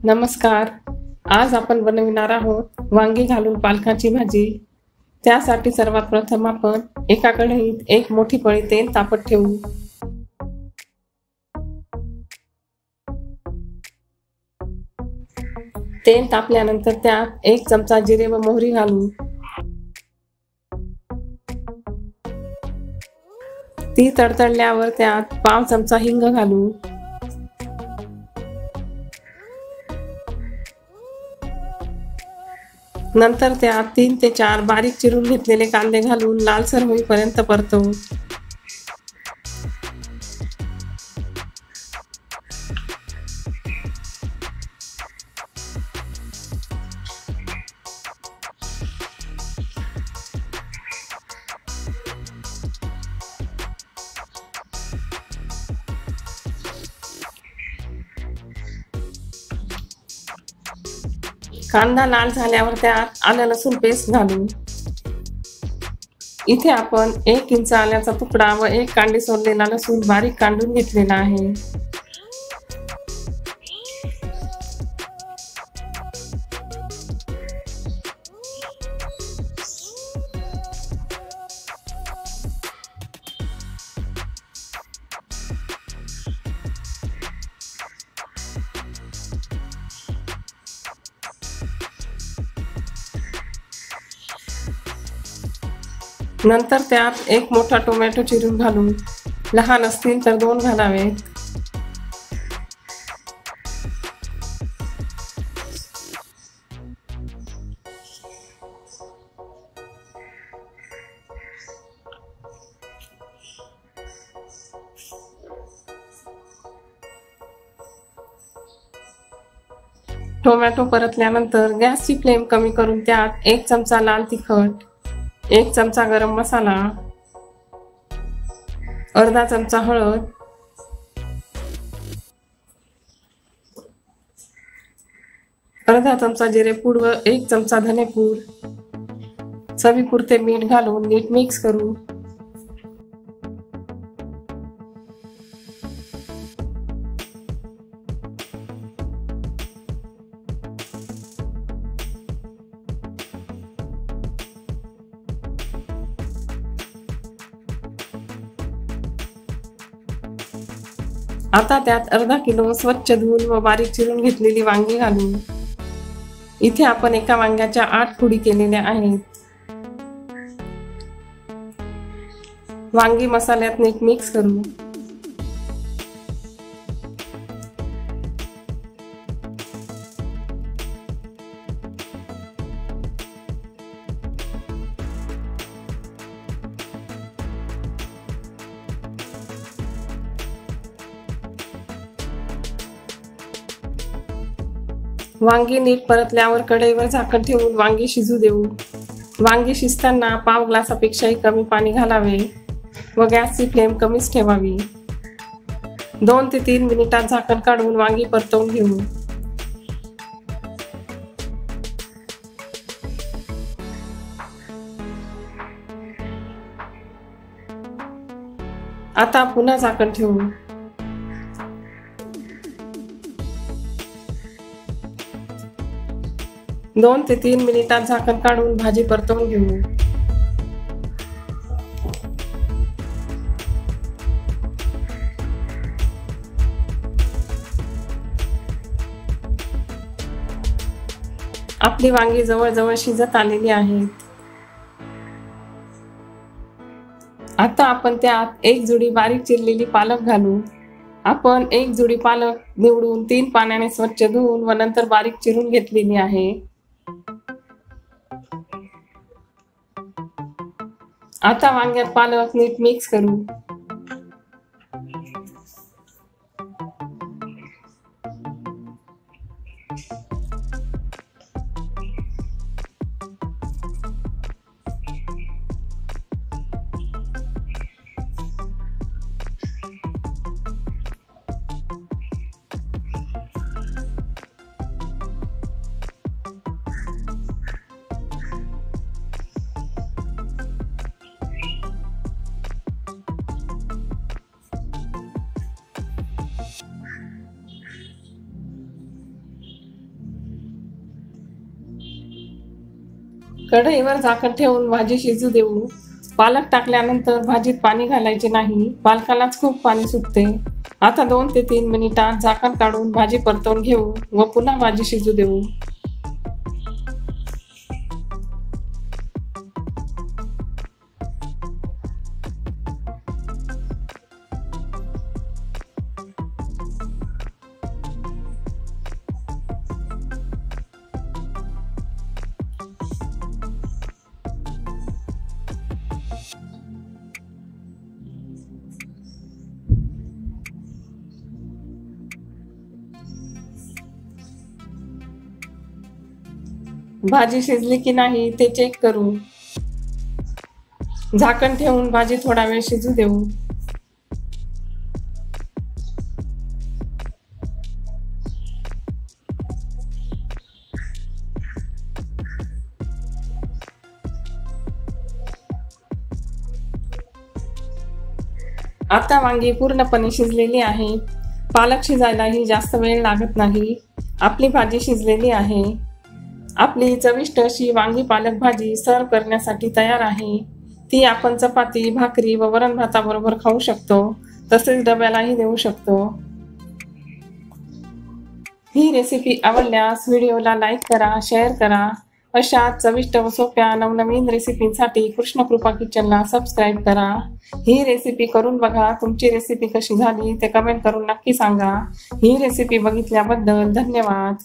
नमस्कार. आज आपण बनविणार आहोत वांगी घालून पालकाची भाजी. त्यासाठी सर्वात प्रथम आपण एका कढईत एक मोठी पळी तेल तापत ठेवू. तेल तापल्यानंतर त्यात 1 चमचा जिरे व मोहरी घालू. ती तडतडल्यावर त्यात पाव चमचा हिंग घालू. नंतर त्यात 3 ते 4 बारीक चिरून घेतलेले कांदे घालून लालसर होईपर्यंत परतवू. कांदा लाल झाल्यावर त्यात आलं लसूण पेस्ट घालू. इथे आपण 1 इंच आल्याचा तुकडा व 1 कांडी सोललेला लसूण बारीक कांडून घेतलेला आहे. नंतर त्यात 1 मोठा टोमॅटो चिरून घालू. लहान असतील तर 2 घालावेत. टोमॅटो परतल्यानंतर गॅसची फ्लेम कमी करून त्यात 1 चमचा लाल तिखट, 1 चमचा गरम मसाला, अर्धा चमचा हळद, अर्धा चमचा जिरेपूड व 1 चमचा धनेपूड, चवीपुरते मीठ घालून नीट मिक्स करू. आता त्यात अर्धा किलो स्वच्छ धुवून व बारीक चिरून घेतलेली वांगी घालू. इथे आपण एका वांग्याच्या 8 फोडी केलेल्या आहेत. वांगी मसाल्यात नीट मिक्स करू. वांगी नीट परतल्यावर कढईवर झाकण ठेवून वांगी शिजू देऊ. वांगी शिजताना पाव ग्लासापेक्षाही कमी पाणी घालावे व गॅसची फ्लेम कमीच ठेवावी. 2 ते 3 मिनिटात झाकण काढून वांगी परतवून घेऊ. आता पुन्हा झाकण ठेवू. 2 ते 3 मिनिटात झाकण काढून भाजी परतवून घेऊ. आपली वांगी जवळजवळ शिजत आलेली आहेत. आता आपण त्यात 1 जुडी बारीक चिरलेली पालक घालू. आपण 1 जुडी पालक निवडून 3 पाण्याने स्वच्छ धुवून व नंतर बारीक चिरून घेतलेली आहे. आता वांग्यात पालक नीट मिक्स करू. कढईवर झाकण ठेवून भाजी शिजू देऊ. पालक टाकल्यानंतर भाजीत पाणी घालायचे नाही, पालकालाच खूप पाणी सुटते. आता 2 ते 3 मिनिटात झाकण काढून भाजी परतवून घेऊ व पुन्हा भाजी शिजू देऊ. भाजी शिजली की नाही ते चेक करू. झाकण ठेवून भाजी थोडा वेळ शिजू देऊ. आता वांगी पूर्णपणे शिजलेली आहे. पालक शिजायलाही जास्त वेळ लागत नाही. आपली भाजी शिजलेली आहे. आपली चविष्ट अशी वांगी पालक भाजी सर्व करण्यासाठी तयार आहे. ती आपण चपाती, भाकरी व वरण भाताबरोबर खाऊ शकतो. तसेच डब्यालाही देऊ शकतो. ही रेसिपी आवडल्यास व्हिडिओला लाईक करा, शेअर करा. अशा चविष्ट व सोप्या नवनवीन रेसिपींसाठी कृष्णकृपा किचनला सबस्क्राईब करा. ही रेसिपी करून बघा. तुमची रेसिपी कशी झाली ते कमेंट करून नक्की सांगा. ही रेसिपी बघितल्याबद्दल धन्यवाद.